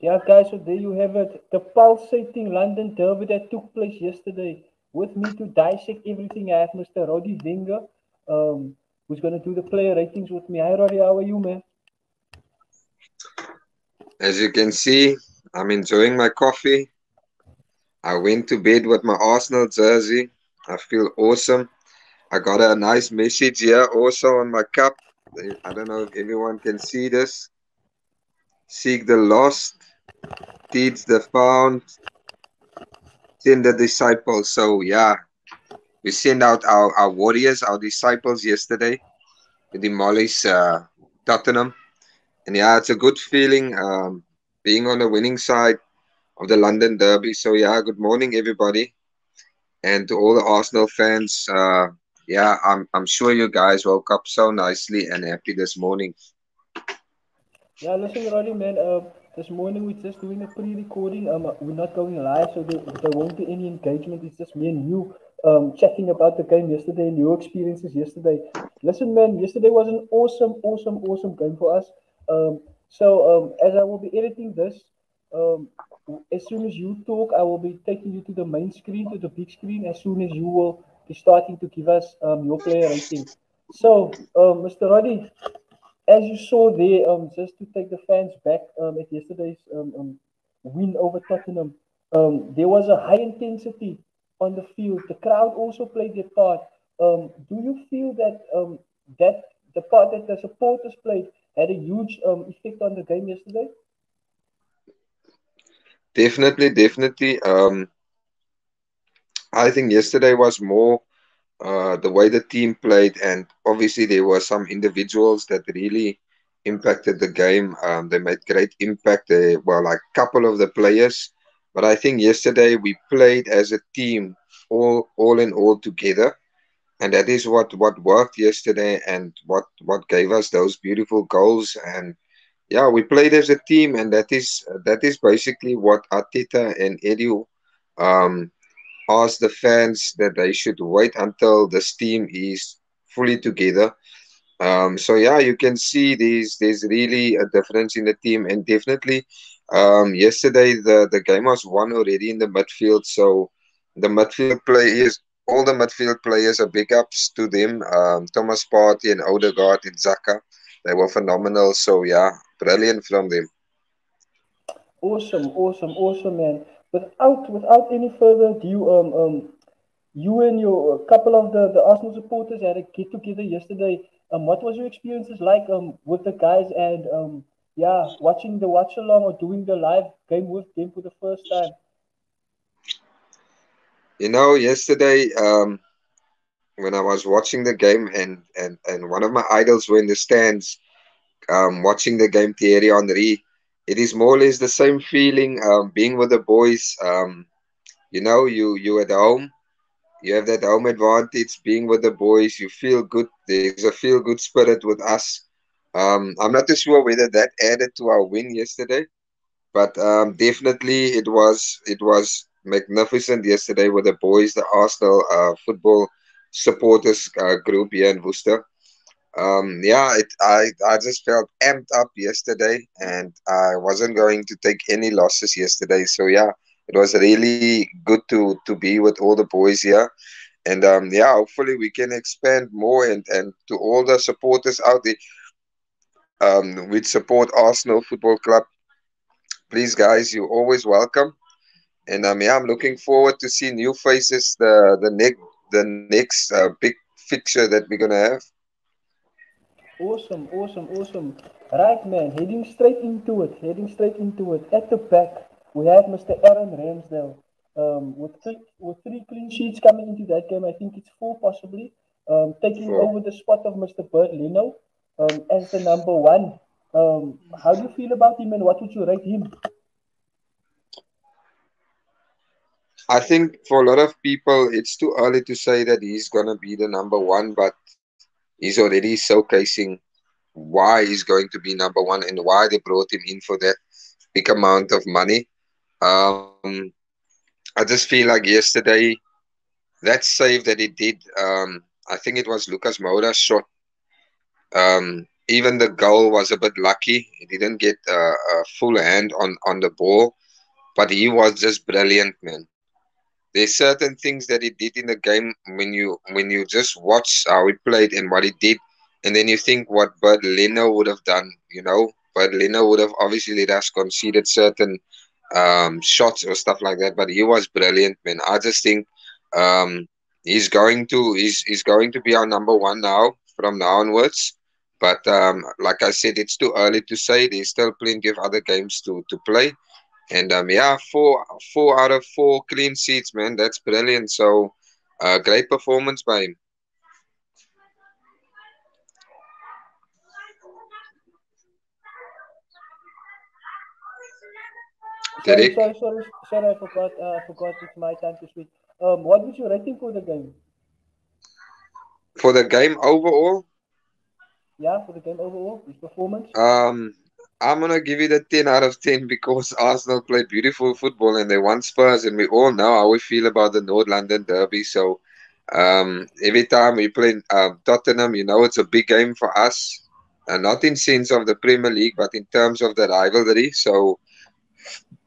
Yeah, guys, so there you have it. The pulsating London derby that took place yesterday. With me to dissect everything, I have Mr. Rodi Wenger, who's going to do the player ratings with me. Hi, Rodi, how are you, man? As you can see, I'm enjoying my coffee. I went to bed with my Arsenal jersey. I feel awesome. I got a nice message here also on my cup. I don't know if everyone can see this. Seek the lost, teach the found, send the disciples. So, yeah, we sent out our warriors, our disciples yesterday to demolish Tottenham. And yeah, it's a good feeling being on the winning side of the London Derby. So, yeah, good morning, everybody. And to all the Arsenal fans, yeah, I'm sure you guys woke up so nicely and happy this morning. Yeah, listen, Roddy, man. This morning we're just doing a pre-recording. We're not going live, so there won't be any engagement. It's just me and you chatting about the game yesterday and your experiences yesterday. Listen, man, yesterday was an awesome game for us. As I will be editing this, um, as soon as you talk, I will be taking you to the main screen, to the big screen, as soon as you will be starting to give us your player rating. So, Mr. Roddy, as you saw there, just to take the fans back at yesterday's win over Tottenham, there was a high intensity on the field. The crowd also played their part. Do you feel that that the part that the supporters played had a huge effect on the game yesterday? Definitely. I think yesterday was more the way the team played, and obviously there were some individuals that really impacted the game. They made great impact. They were like a couple of the players, but I think yesterday we played as a team, all in all together, and that is what worked yesterday, and what gave us those beautiful goals. And yeah, we played as a team, and that is basically what Arteta and Edu um, asked the fans that they should wait until this team is fully together. So yeah, you can see there's really a difference in the team, and definitely yesterday the game was won already in the midfield. So the midfield players, all the midfield players, are big ups to them. Thomas Partey and Odegaard and Zaka, they were phenomenal. So yeah, brilliant from them. Awesome, man. Without any further ado, you and your couple of the Arsenal supporters had a get together yesterday. What was your experiences like with the guys and yeah, watching the watch along or doing the live game with them for the first time? Yesterday when I was watching the game, and one of my idols were in the stands watching the game, Thierry Henry. It is more or less the same feeling being with the boys. You at home, you have that home advantage. Being with the boys, you feel good. There's a feel good spirit with us. I'm not too sure whether that added to our win yesterday, but definitely it was magnificent yesterday with the boys, the Arsenal football supporters group here in Worcester. Yeah, I just felt amped up yesterday, and I wasn't going to take any losses yesterday. So yeah, it was really good to be with all the boys here, and yeah, hopefully we can expand more, and to all the supporters out there, which support Arsenal Football Club. Please, guys, you're always welcome, and yeah, I'm looking forward to see new faces. The next big fixture that we're gonna have. Awesome. Right, man. Heading straight into it. At the back, we have Mr. Aaron Ramsdale. With three clean sheets coming into that game, I think it's four possibly. Taking For over the spot of Mr. Bert Leno as the number one. How do you feel about him and what would you rate him? I think for a lot of people, it's too early to say that he's gonna be the number one, but he's already showcasing why he's going to be number one and why they brought him in for that big amount of money. Um, I just feel like yesterday that save that he did, I think it was Lucas Moura's shot. even the goal was a bit lucky. He didn't get a full hand on the ball, but he was just brilliant, man. There's certain things that he did in the game when you just watch how he played and what he did, and then you think what Bert Leno would have done. Bert Leno would have obviously let us conceded certain shots or stuff like that, but he was brilliant, man. I just think um, he's going to be our number one now from now onwards. But like I said, it's too early to say. There's still plenty of other games to play. And yeah, four out of four clean sheets, man. That's brilliant. So, great performance by him, Sorry, Derek. sorry, sorry, sorry. I forgot. I forgot. It's my time to speak. What was your rating for the game? For the game overall, Yeah, for the game overall, his performance. um, I'm gonna give it a 10 out of 10 because Arsenal play beautiful football and they won Spurs, and we all know how we feel about the North London derby. So, every time we play Tottenham, it's a big game for us. Not in sense of the Premier League, but in terms of the rivalry. So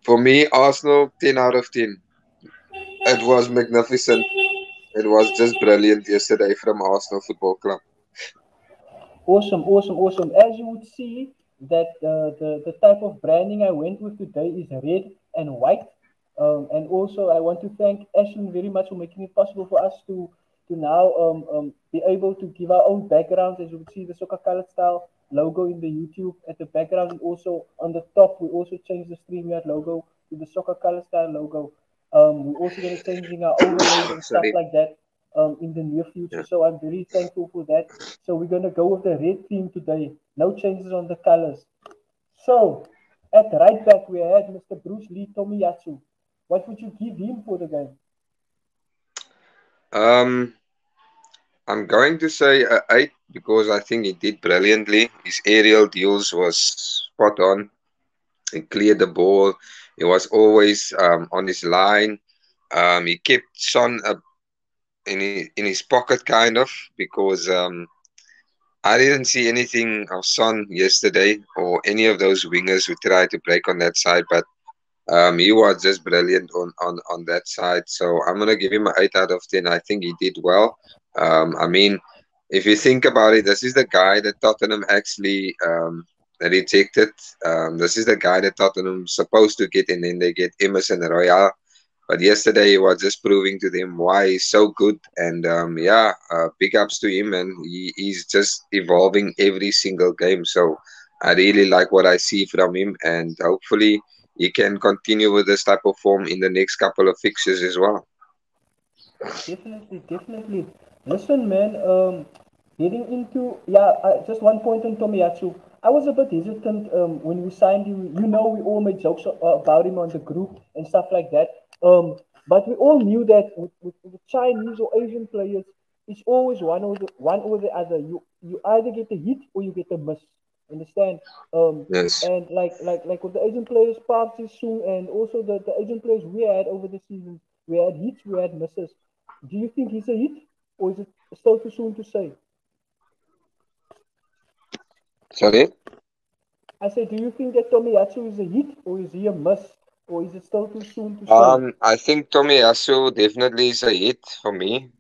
for me, Arsenal 10 out of 10. It was magnificent. It was just brilliant yesterday from Arsenal Football Club. Awesome, awesome, awesome. As you would see, that the type of branding I went with today is red and white. And also, I want to thank Ashley very much for making it possible for us to now be able to give our own backgrounds. As you would see, the soccer colored style logo in the YouTube at the background, and also on the top, we also changed the StreamYard logo to the soccer color style logo. We're also going to changing our overlays and stuff Sorry. like that in the near future. Yeah. So I'm very thankful for that. So we're gonna go with the red theme today. No changes on the colors. So at right back we had Mr. Bruce Lee Tomiyasu. What would you give him for the game? Um, I'm going to say a 8 because I think he did brilliantly. His aerial deals was spot on. He cleared the ball. He was always on his line. He kept Son in his pocket, kind of, because I didn't see anything of Son yesterday or any of those wingers who tried to break on that side. But he was just brilliant on that side. So I'm gonna give him an 8 out of 10. I think he did well. I mean, if you think about it, this is the guy that Tottenham actually rejected. This is the guy that Tottenham supposed to get, and then they get Emerson Royal. But yesterday he was just proving to them why he's so good. And yeah, big ups to him, and he's just evolving every single game. So I really like what I see from him, and hopefully he can continue with this type of form in the next couple of fixtures as well. Definitely, definitely. Listen, man. Getting into just one point on Tomiyasu. I was a bit hesitant when we signed him. You know, we all made jokes about him on the group and stuff like that. But we all knew that with Chinese or Asian players, it's always one or the other. You either get a hit or you get a miss. Understand? Um, Yes. and like with the Asian players, Park Ji Sung, and also the Asian players we had over the season, we had hits, we had misses. Do you think he's a hit, or is it still too soon to say? Sorry. I say, do you think that Tomiyasu is a hit, or is he a miss, or is it still too soon to say? I think Tomiyasu definitely is a hit for me.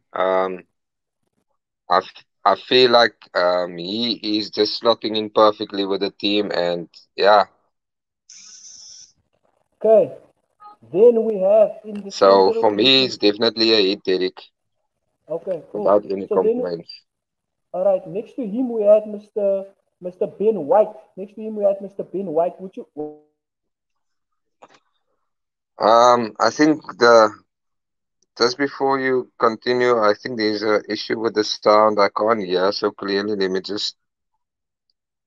I feel like he is just slotting in perfectly with the team, and yeah. Okay. Then we have in the So center for of the me, it's midfield. definitely a hit, Derek, Okay, cool. without any So then, complaints. all right. Next to him, we had Mr. Ben White. Next to him, we had Mr. Ben White. What would you give him? I think the just before you continue, I think there's a issue with the sound. I can't hear so clearly. Let me just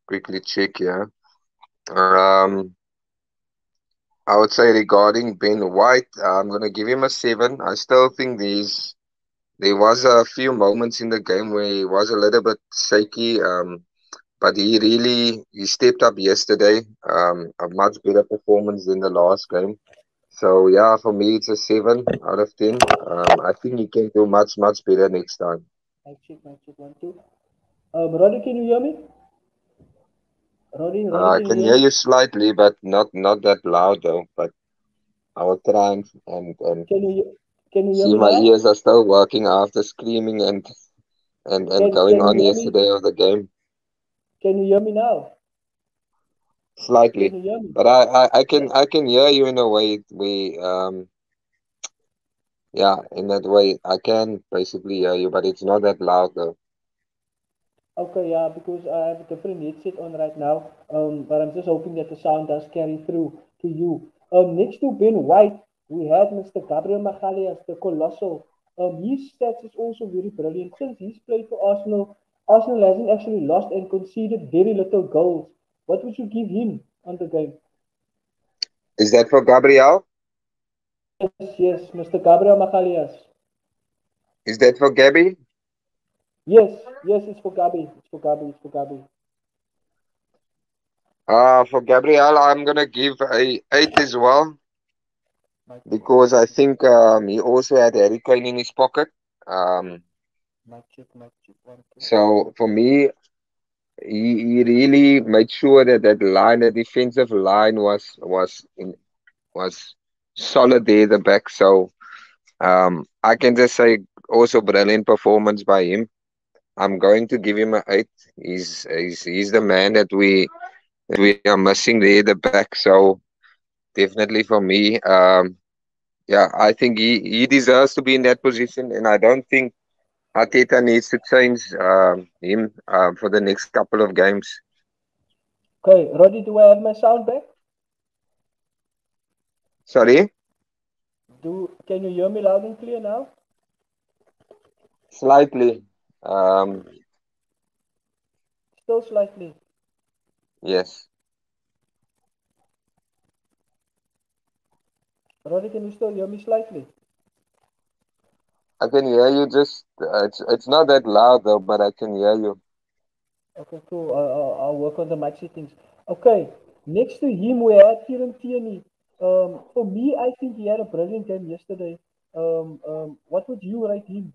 quickly check here. Um, I would say regarding Ben White, I'm gonna give him a 7. I still think there was a few moments in the game where he was a little bit shaky. But he stepped up yesterday. A much better performance than the last game. So yeah, for me it's a 7 out of 10. I think he can do much better next time. I check, 1, 2. Roddy, can you hear me? Roddy, I can you can hear hear me? you slightly, but not that loud though. But I will try and Can you can you hear see me my now? ears are still working after screaming and going Can you on hear me? yesterday of the game Can you hear me now? Can slightly. you hear me? But I can hear you in a way we yeah, in that way I can basically hear you, but it's not that loud though. Okay, yeah, because I have a different headset on right now. But I'm just hoping that the sound does carry through to you. Next to Ben White, we had Mr. Gabriel Magalhaes, the colossal. His stats is also very brilliant. Since he's played for Arsenal, Arsenal hasn't actually lost and conceded very little goals. What would you give him on the game? Is that for Gabriel? Yes, yes, Mr. Gabriel Magalhaes. Is that for Gabby? Yes, yes, it's for Gabi. It's for Gabi. It's for Gabi. For Gabriel, I'm gonna give a 8 as well because I think he also had Harry Kane in his pocket. Um, Mic check, one, two. so for me, he really made sure that that line, the defensive line, was solid there, the back. So I can just say also brilliant performance by him. I'm going to give him a 8. He's the man that we are missing there, the back. So definitely for me, yeah, I think he deserves to be in that position, and I don't think Arteta needs to change him for the next couple of games. Okay, Roddy, do I have my sound back? Sorry, Can you hear me loud and clear now? slightly. Um, Still slightly. yes, Roddy, can you still hear me slightly? I can hear you. Just it's not that loud though, but I can hear you. Okay, cool. I'll work on the mic settings. Okay, next to him we had Kieran Tierney. For me, I think he had a brilliant game yesterday. What would you rate him?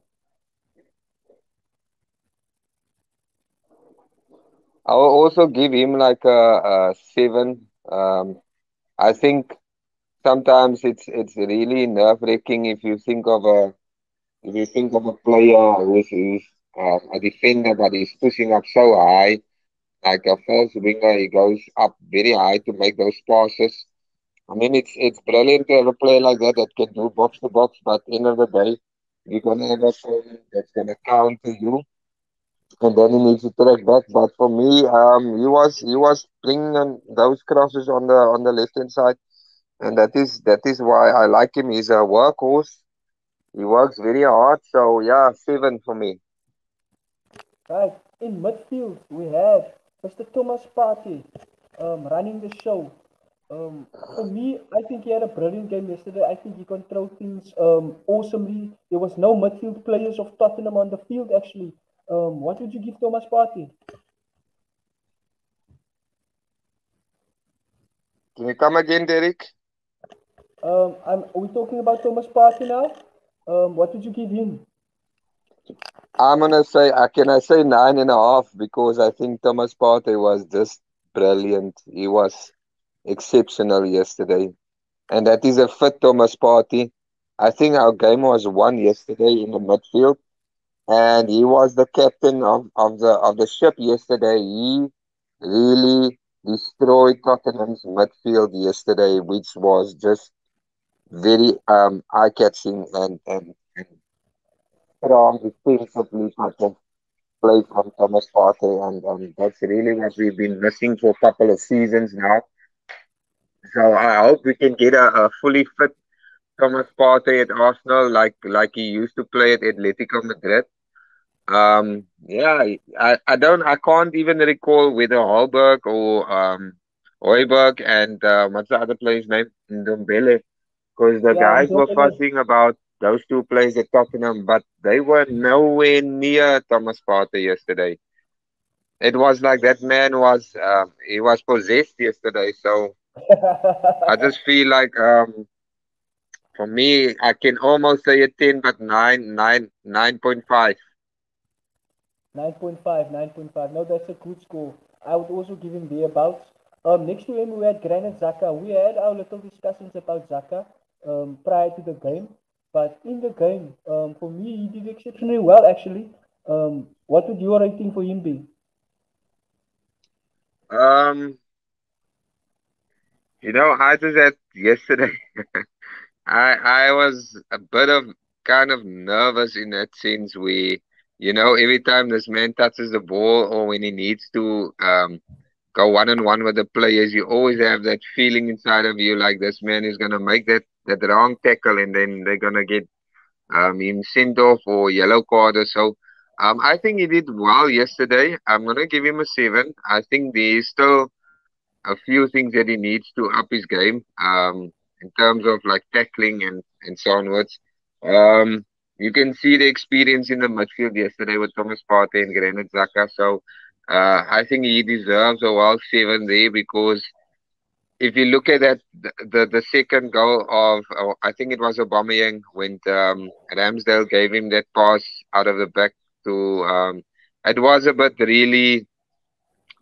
I will also give him like a 7. I think sometimes it's really nerve-wracking if you think of a player who's a defender, but he's pushing up so high, like a false winger, he goes up very high to make those passes. I mean, it's brilliant to have a player like that that can do box to box, but end of the day, you're gonna have a player that's gonna counter you, and then he needs to track back. But for me, he was bringing on those crosses on the left hand side, and that is why I like him. He's a workhorse. He works very hard. So yeah, 7 for me. Right, in midfield we had Mr. Thomas Partey running the show. For me, I think he had a brilliant game yesterday. I think he controlled things awesomely. There was no midfield players of Tottenham on the field actually. What would you give Thomas Partey? Can you come again, Derek? Are we talking about Thomas Partey now? What would you give him? I'm gonna say, can I say 9.5 because I think Thomas Partey was just brilliant. He was exceptional yesterday, and that is a fit Thomas Partey. I think our game was won yesterday in the midfield, and he was the captain of the ship yesterday. He really destroyed Tottenham's midfield yesterday, which was just very eye-catching and strong defensively play from Thomas Partey, and that's really what we've been missing for a couple of seasons now. So I hope we can get a fully fit Thomas Partey at Arsenal, like he used to play at Atletico Madrid. Yeah, I can't even recall whether Hallberg or Hoiberg and what's the other player's name? Ndombele, because the Yeah, guys were Ndombele. fussing about those two players at Tottenham, but they were nowhere near Thomas Partey yesterday. It was like that man he was possessed yesterday. So I just feel like for me I can almost say a 10, but 9.5. 9.5, 9.5. No, that's a good score. I would also give him thereabouts. Next to him, we had Granit Xhaka. We had our little discussions about Xhaka prior to the game. But in the game, for me, he did exceptionally well, actually. What would your rating for him be? Um, I did that yesterday. I was a bit of kind of nervous in that sense where, every time this man touches the ball or when he needs to go one on one with the players, you always have that feeling inside of you like this man is gonna make that wrong tackle and then they're gonna get him sent off or yellow card or so. I think he did well yesterday. I'm gonna give him a 7. I think there's still a few things that he needs to up his game in terms of like tackling and so onwards. You can see the experience in the midfield yesterday with Thomas Partey and Granit Xhaka. So I think he deserves a well 7 there because if you look at that, the second goal of, I think it was Aubameyang when Ramsdale gave him that pass out of the back to, it was a bit really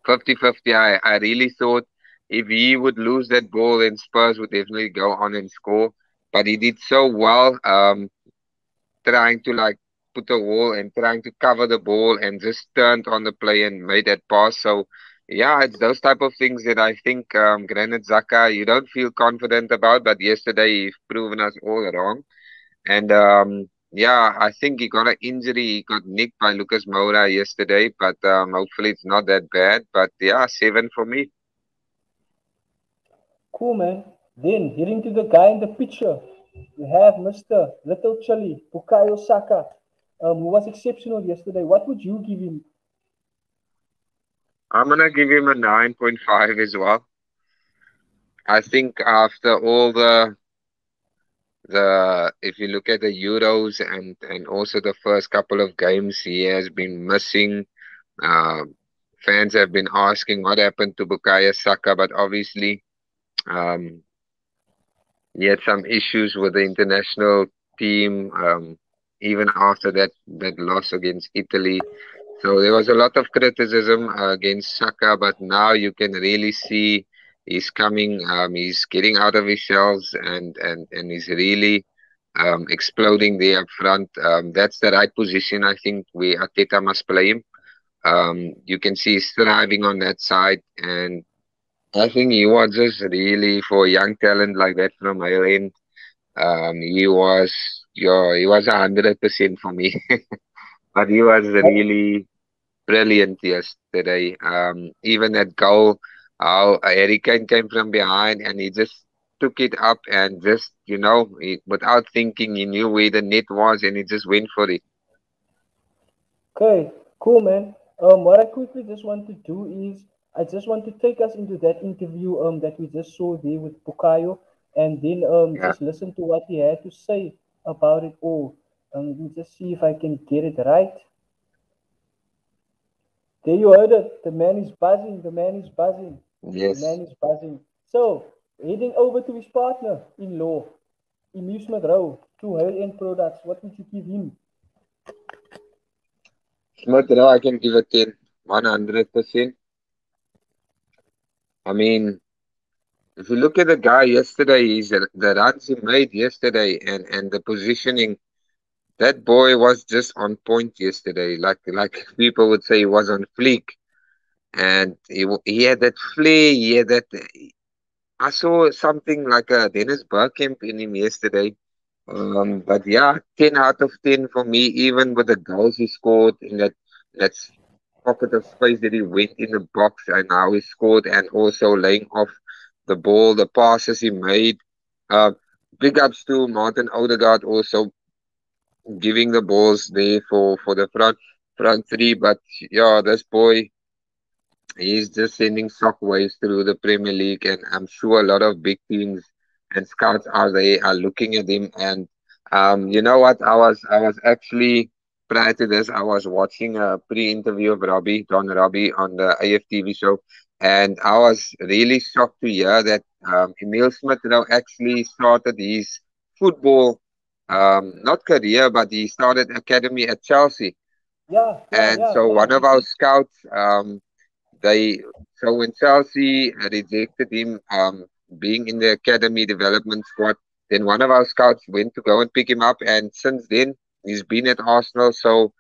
50-50. I really thought if he would lose that ball, then Spurs would definitely go on and score. But he did so well, trying to like put a wall and trying to cover the ball and just turned on the play and made that pass. So yeah, it's those type of things that I think Granit Xhaka you don't feel confident about, but yesterday he's proven us all wrong. And yeah, I think he got an injury. He got nicked by Lucas Moura yesterday, but hopefully it's not that bad. But yeah, 7 for me. Cool, man. Then, heading to the guy in the picture, we have Mr. Little Chili, Bukayo Saka, who was exceptional yesterday. What would you give him? I'm gonna give him a 9.5 as well. I think after all the if you look at the Euros and also the first couple of games he has been missing. Um, Fans have been asking what happened to Bukayo Saka, but obviously um, he had some issues with the international team, even after that loss against Italy. So there was a lot of criticism against Saka, but now you can really see he's coming. He's getting out of his shells and he's really exploding there up front. That's the right position, I think, where Ateta must play him. You can see he's thriving on that side, and I think he was just really for a young talent like that from Ireland. He was 100% for me, but he was really brilliant yesterday. Even that goal, how Harry Kane came from behind and he just took it up and just without thinking, he knew where the net was and he just went for it. Okay, cool, man. What I quickly just want to do is I just want to take us into that interview that we just saw there with Bukayo, and then Yeah. just listen to what he had to say about it all. Let me just see if I can get it right. There you heard it. The man is buzzing. The man is buzzing. The man Yes. is buzzing. So, heading over to his partner in law, Amusement Row, two high-end products. What would you give him? Smith Rowe, I can give a 10, 100%. I mean, if you look at the guy yesterday, the runs he made yesterday and the positioning, that boy was just on point yesterday. Like people would say, he was on fleek, and he had that flair. He had that. I saw something like a Dennis Bergkamp in him yesterday. But yeah, 10 out of 10 for me. Even with the goals he scored in that pocket of space that he went in the box and how he scored, and also laying off the ball, the passes he made. Uh, Big ups to Martin Odegaard also giving the balls there for the front three. But yeah, this boy, he's just sending shockwaves through the Premier League, and I'm sure a lot of big teams and scouts are looking at him. And you know what? I was actually prior to this, I was watching a pre-interview of Don Robbie on the AFTV show, and I was really shocked to hear that Emil Smith now actually started his football not career, but he started academy at Chelsea. Yeah, yeah, And yeah, so yeah. one of our scouts they so when Chelsea rejected him being in the academy development squad, then one of our scouts went to go and pick him up, and since then he's been at Arsenal. So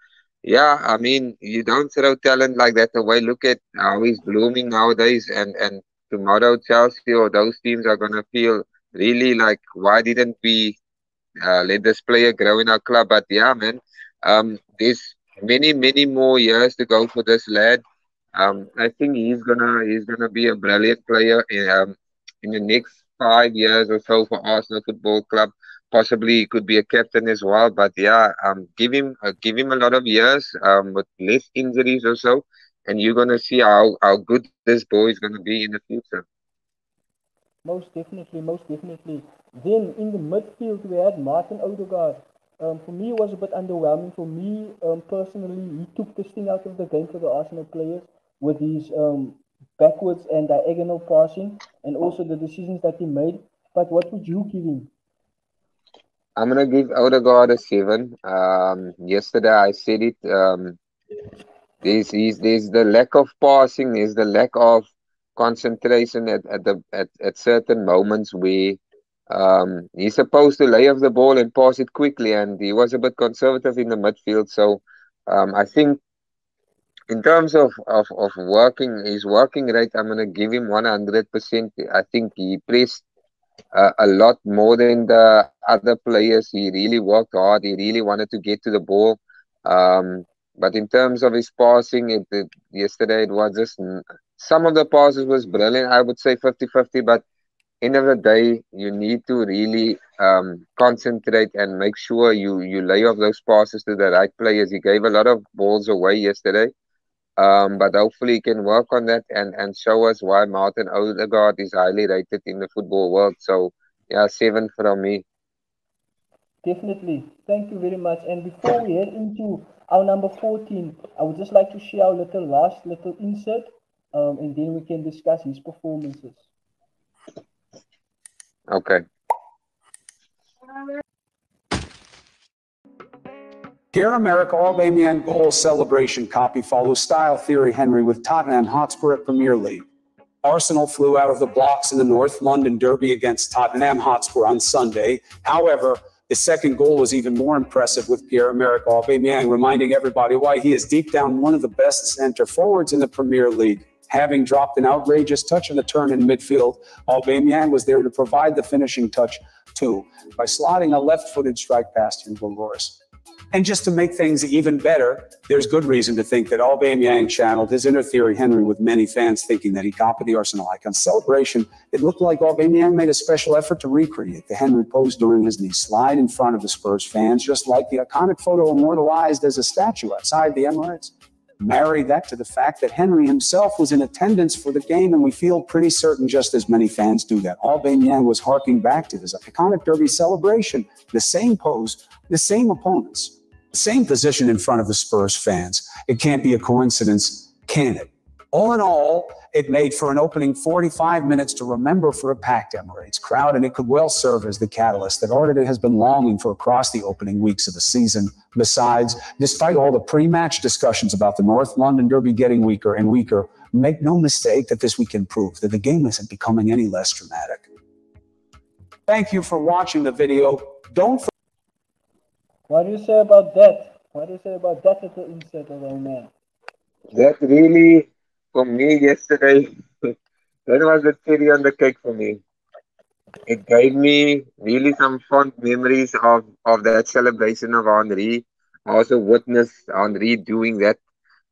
yeah, I mean you don't throw talent like that away. Look at how he's blooming nowadays, and tomorrow Chelsea or those teams are gonna feel really like why didn't we let this player grow in our club. But yeah, man, there's many more years to go for this lad. I think he's gonna be a brilliant player in the next 5 years or so for Arsenal Football Club. Possibly he could be a captain as well. But yeah, give him a lot of years with less injuries or so, and you're gonna see how good this boy is gonna be in the future. Most definitely, most definitely. Then in the midfield we had Martin Odegaard. For me, it was a bit underwhelming. For me, personally, he took the sting out of the game for the Arsenal players with his backwards and diagonal passing, and also the decisions that he made. But what would you give him? I'm gonna give Odegaard a 7. Yesterday I said it. There's the lack of passing. There's the lack of concentration at certain moments where he's supposed to lay off the ball and pass it quickly, and he was a bit conservative in the midfield. So I think in terms of working his working rate, I'm gonna give him 100%. I think he pressed a lot more than the other players. He really worked hard. He really wanted to get to the ball. But in terms of his passing, yesterday it was just some of the passes was brilliant. I would say 50-50, but end of the day, you need to really concentrate and make sure you lay off those passes to the right players. He gave a lot of balls away yesterday. But hopefully he can work on that and show us why Martin Odegaard is highly rated in the football world. So yeah, 7 from me. Definitely. Thank you very much. And before we head into our number 14, I would just like to share our last little insert, and then we can discuss his performances. Okay. Here, America, Aubameyang goal celebration copy follows style theory Henry with Tottenham Hotspur at Premier League. Arsenal flew out of the blocks in the North London derby against Tottenham Hotspur on Sunday. However, the second goal was even more impressive, with Pierre-Emerick Aubameyang reminding everybody why he is deep down one of the best centre forwards in the Premier League. Having dropped an outrageous touch on a turn in midfield, Aubameyang was there to provide the finishing touch too, by slotting a left-footed strike past Hugo Lloris. And just to make things even better, there's good reason to think that Aubameyang channeled his inner Thierry Henry, with many fans thinking that he copied the Arsenal icon celebration. It looked like Aubameyang made a special effort to recreate the Henry pose during his knee slide in front of the Spurs fans, just like the iconic photo immortalized as a statue outside the Emirates. Marry that to the fact that Henry himself was in attendance for the game, and we feel pretty certain just as many fans do that Aubameyang was harking back to his iconic derby celebration, the same pose, the same opponents, same position in front of the Spurs fans. It can't be a coincidence, can it? All in all, it made for an opening 45 minutes to remember for a packed Emirates crowd, and it could well serve as the catalyst that Arteta has been longing for across the opening weeks of the season. Besides, despite all the pre-match discussions about the North London derby getting weaker and weaker, make no mistake that this weekend proved that the game isn't becoming any less dramatic. Thank you for watching the video. Don't forget. What do you say about that? What do you say about that little insert of our man? That really, for me yesterday, that was the cherry on the cake for me. It gave me really some fond memories of that celebration of Henri. I also witnessed Henri doing that.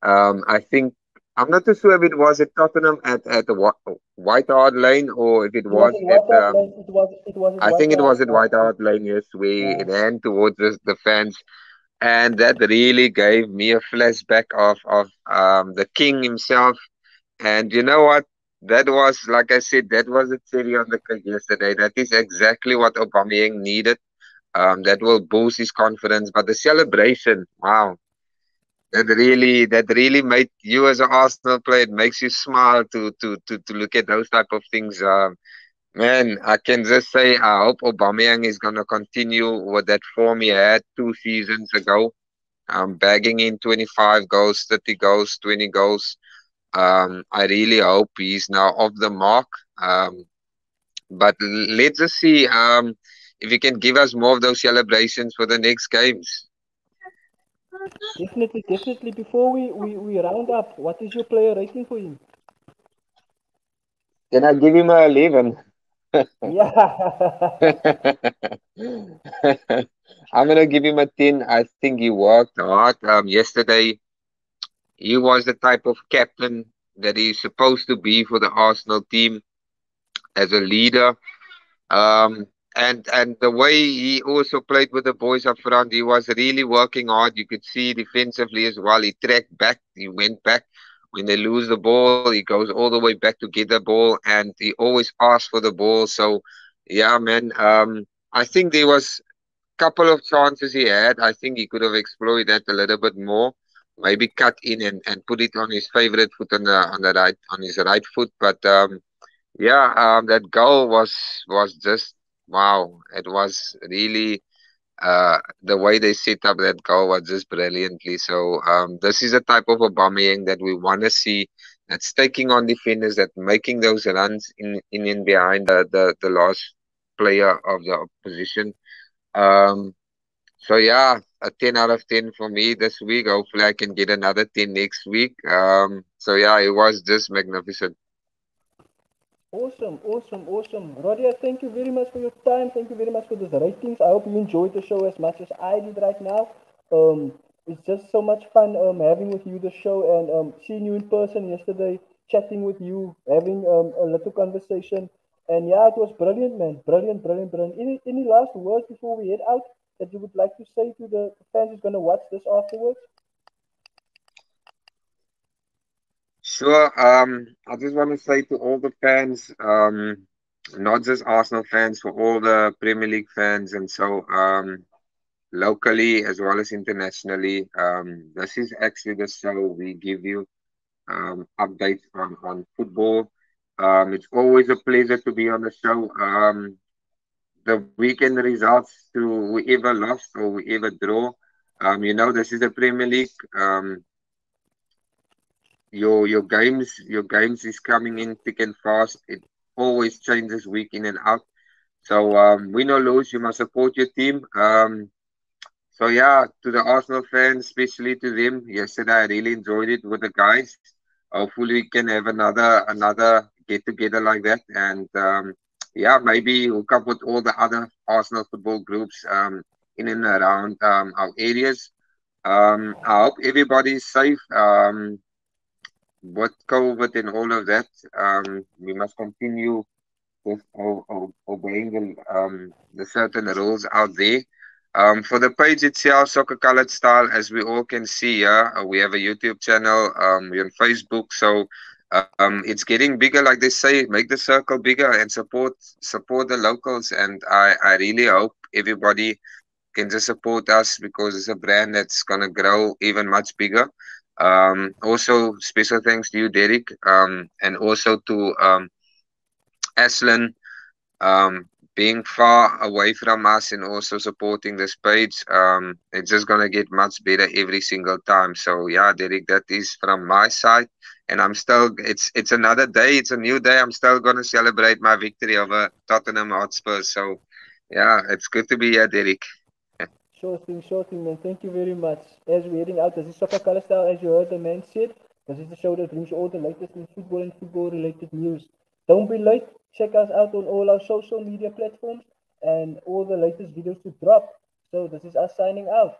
I think I'm not too sure if it was at Tottenham at the White Hart Lane, or if it It was was in at White Hart Lane. It was in I White think it Hart. was at White Hart Lane, yes, where Yeah. it ran towards the fans, and that really gave me a flashback of the king himself. And you know what? That was, like I said, that was a cherry on the cake yesterday. That is exactly what Aubameyang needed. That will boost his confidence. But the celebration, wow, that really made you as an Arsenal player. It makes you smile to look at those type of things. Man, I can just say I hope Aubameyang is gonna continue with that form he had 2 seasons ago. Bagging in 25 goals, 30 goals, 20 goals. I really hope he's now off the mark. But let's just see if he can give us more of those celebrations for the next games. Definitely, definitely. Before we round up, what is your player rating for him? Can I give him a 11? Yeah. I'm gonna give him a 10. I think he worked hard. Yesterday he was the type of captain that he's supposed to be for the Arsenal team as a leader. Um, and the way he also played with the boys up front, he was really working hard. You could see defensively as well. He tracked back, he went back. When they lose the ball, he goes all the way back to get the ball, and he always asks for the ball. So, yeah, man. I think there was couple of chances he had. I think he could have exploited that a little bit more. Maybe cut in and put it on his favorite foot on the right on his right foot. But yeah, that goal was just wow. It was really the way they set up that goal was just brilliantly. So this is a type of Aubameyang that we want to see. That's taking on defenders, that making those runs in and behind the last player of the opposition. Um, so yeah, a 10 out of 10 for me this week. Hopefully I can get another 10 next week. So yeah, it was just magnificent. Awesome, awesome, awesome. Rodia, thank you very much for your time. Thank you very much for those ratings. I hope you enjoyed the show as much as I did right now. It's just so much fun having with you the show and seeing you in person yesterday, chatting with you, having a little conversation. And yeah, it was brilliant, man. Brilliant, brilliant, brilliant. Any last words before we head out that you would like to say to the fans who's going to watch this afterwards? Sure. I just want to say to all the fans, not just Arsenal fans, for all the Premier League fans, and so locally as well as internationally, this is actually the show we give you updates on football. It's always a pleasure to be on the show. The weekend results to whoever lost or whoever draw. This is the Premier League. Your games is coming in thick and fast. It always changes week in and out. So win or lose, you must support your team. So yeah, to the Arsenal fans, especially to them, yesterday I really enjoyed it with the guys. Hopefully we can have another get together like that, and yeah, maybe hook up with all the other Arsenal football groups in and around our areas. I hope everybody's safe. With COVID and all of that, we must continue with obeying the certain rules out there. For the page itself, Soccer Colored Style, as we all can see, yeah, we have a YouTube channel, we're on Facebook, so it's getting bigger, like they say, make the circle bigger and support the locals. And I really hope everybody can just support us because it's a brand that's gonna grow even much bigger. Also, special thanks to you, Derek, and also to Aslan, being far away from us and also supporting this page. It's just gonna get much better every single time. So yeah, Derek, that is from my side, and I'm still. It's another day. It's a new day. I'm still gonna celebrate my victory over Tottenham Hotspur. So yeah, it's good to be here, Derek. Sure thing, man. Thank you very much. As we're heading out, this is Soccer Color Style, as you heard the man said. This is the show that brings you all the latest in football and football related news. Don't be late. Check us out on all our social media platforms and all the latest videos to drop. So this is us signing out.